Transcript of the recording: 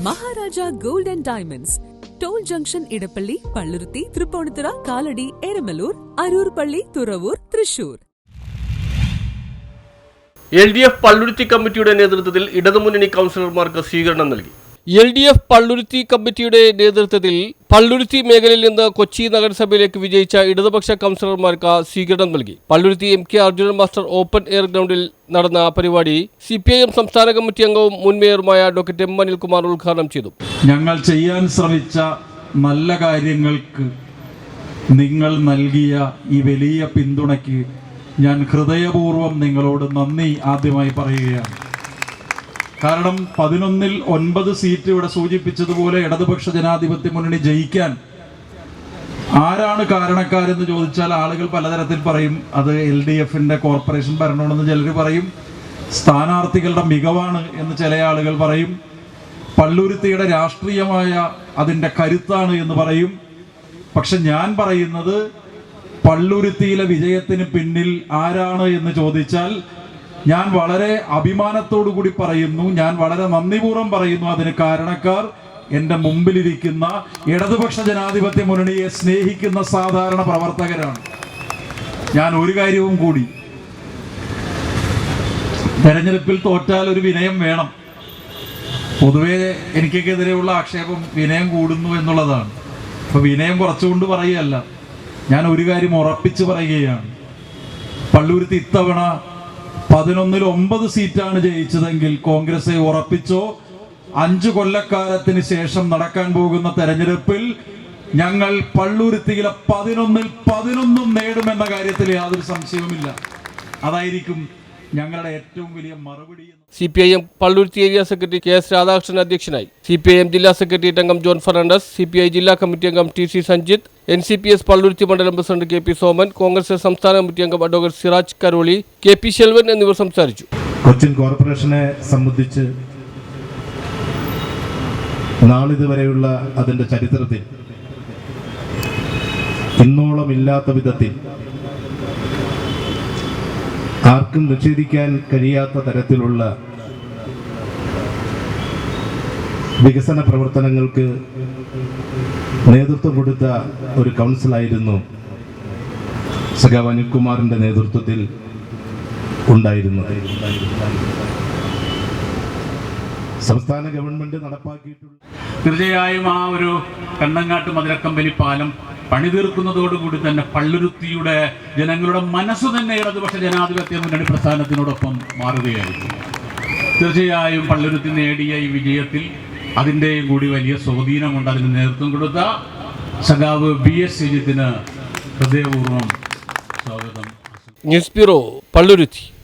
Maharaja gold and diamonds, toll junction, Edappally, Palluruthy, Tripunithura, Kalady, Eramalloor, Aroor Palli, Thuravoor, Thrissur. LDF Palluruthy കമ്മിറ്റിയുടെ നേതൃത്വത്തിൽ ഇടതുമുന്നണി കൗൺസിലർമാർക്ക് സ്വീകരണം നൽകി. LDF പള്ളുരുത്തി കമ്മിറ്റിയുടെ നേതൃത്വത്തിൽ പള്ളുരുത്തി മേഖലയിൽ നിന്ന് കൊച്ചി നഗരസഭയിലേക്ക് വിജയിച്ച ഇടതുപക്ഷ കൗൺസിലർമാർക്ക് സ്വീകരണം നൽകി. Palluruthy MK Arjunan master open air ഗ്രൗണ്ടിൽ നടന്ന പരിപാടി CPIM സംസ്ഥാന കമ്മിറ്റി അംഗവും മുൻ മേയറുമായ ഡോക്ടർ M. അനിൽകുമാർ ഉദ്ഘാടനം ചെയ്തു. ഞങ്ങൾ ചെയ്യാൻ ശ്രമിച്ച നല്ല കാര്യങ്ങൾക്ക് നിങ്ങൾ നൽകിയ ഈ വലിയ പിന്തുണയ്ക്ക് ഞാൻ ഹൃദയപൂർവ്വം നിങ്ങളോട് നന്ദി ആദ്യമായി പറയുകയാണ്. കാരണം 11-ൽ 9 സീറ്റ് ഇവിടെ സൂചിപ്പിച്ചതുപോലെ ഇടതുപക്ഷ ജനാധിപത്യ മുന്നണി ജയിക്കാൻ ആരാണ് കാരണക്കാരെന്ന് ചോദിച്ചാൽ ആളുകൾ പലതരത്തിൽ പറയും. അത് LDFന്റെ കോർപ്പറേഷൻ ഭരണമാണെന്ന് ചിലർ പറയും, സ്ഥാനാർത്ഥികളുടെ മികവാണ് എന്ന് ചില ആളുകൾ പറയും, പള്ളുരുത്തിയുടെ രാഷ്ട്രീയമായ അതിൻ്റെ കരുത്താണ് എന്ന് പറയും. പക്ഷെ ഞാൻ പറയുന്നത് പള്ളുരുത്തിയിലെ വിജയത്തിന് പിന്നിൽ ആരാണ് എന്ന് ചോദിച്ചാൽ ഞാൻ വളരെ അഭിമാനത്തോടു കൂടി പറയുന്നു, ഞാൻ വളരെ നന്ദിപൂർവ്വം പറയുന്നു, അതിന് കാരണക്കാർ എൻ്റെ മുമ്പിലിരിക്കുന്ന ഇടതുപക്ഷ ജനാധിപത്യ മുന്നണിയെ സ്നേഹിക്കുന്ന സാധാരണ പ്രവർത്തകരാണ്. ഞാൻ ഒരു കാര്യവും കൂടി, തെരഞ്ഞെടുപ്പിൽ തോറ്റാൽ ഒരു വിനയം വേണം. പൊതുവേ എനിക്കെതിരെയുള്ള ആക്ഷേപം വിനയം കൂടുന്നു എന്നുള്ളതാണ്. അപ്പോൾ വിനയം കുറച്ചുകൊണ്ട് പറയുകയല്ല, ഞാൻ ഒരു കാര്യം ഉറപ്പിച്ച് പറയുകയാണ്. പള്ളുരുത്തി ഇത്തവണ 11-ൽ 9 സീറ്റാണ് ജയിച്ചതെങ്കിൽ കോൺഗ്രസ് ഉറപ്പിച്ചോ 5 കൊല്ലക്കാലത്തിന് ശേഷം നടക്കാൻ പോകുന്ന തെരഞ്ഞെടുപ്പിൽ ഞങ്ങൾ പള്ളുരുത്തിയിലെ 11-ൽ 11 നേടുമെന്ന കാര്യത്തിൽ യാതൊരു സംശയവുമില്ല. അതായിരിക്കും ഞങ്ങളുടെ ഏറ്റവും വലിയ മറുപടി. CPIM Palluruthy area secretary KS Radhakrishnan അധ്യക്ഷനായി. CPIM ജില്ലാ സെക്രട്ടേറിയറ്റ് അംഗം ജോൺ ഫെർണാണ്ടസ്, CPI ജില്ലാ കമ്മിറ്റി അംഗം TC സഞ്ജിത്ത്, NCPS പള്ളുരുത്തി മണ്ഡലം പ്രസിഡന്റ് KP സോമൻ, കോൺഗ്രസ് സംസ്ഥാന കമ്മിറ്റി അംഗം അഡ്വക്കേറ്റ് സിറാജ് കരോളി, KP ശെൽവൻ എന്നിവർ സംസാരിച്ചു. കൊച്ചിൻ കോർപ്പറേഷനെ സംബന്ധിച്ച് നാളിതുവരെയുള്ള അതിൻ്റെ ചരിത്രത്തിൽ ഇന്നോളം ഇല്ലാത്ത വിധത്തിൽ ആർക്കും നിഷേധിക്കാൻ കഴിയാത്ത തരത്തിലുള്ള വികസന പ്രവർത്തനങ്ങൾക്ക് നേതൃത്വം കൊടുത്ത ഒരു കൗൺസിലായിരുന്നു സഖാവ് അനിൽകുമാറിൻ്റെ നേതൃത്വത്തിൽ ഉണ്ടായിരുന്നത്. സംസ്ഥാന ഗവൺമെന്റ് നടപ്പാക്കിയിട്ടുള്ള തീർച്ചയായും ആ ഒരു കണ്ണങ്ങാട്ട് മധുരക്കമ്പലി പാലം പണി തീർക്കുന്നതോടുകൂടി തന്നെ പള്ളുരുത്തിയുടെ ജനങ്ങളുടെ മനസ്സ് തന്നെ ഇടതുപക്ഷ ജനാധിപത്യ മുന്നണി പ്രസ്ഥാനത്തിനോടൊപ്പം മാറുകയായിരുന്നു. തീർച്ചയായും പള്ളുരുത്തി നേടിയ ഈ വിജയത്തിൽ അതിൻ്റെയും കൂടി വലിയ സ്വാധീനമുണ്ട്. അതിന് നേതൃത്വം കൊടുത്ത സഖാവ് BS ശ്രീജിത്തിന് ഹൃദയപൂർവ്വം സ്വാഗതം. News bureau, Palluruthy.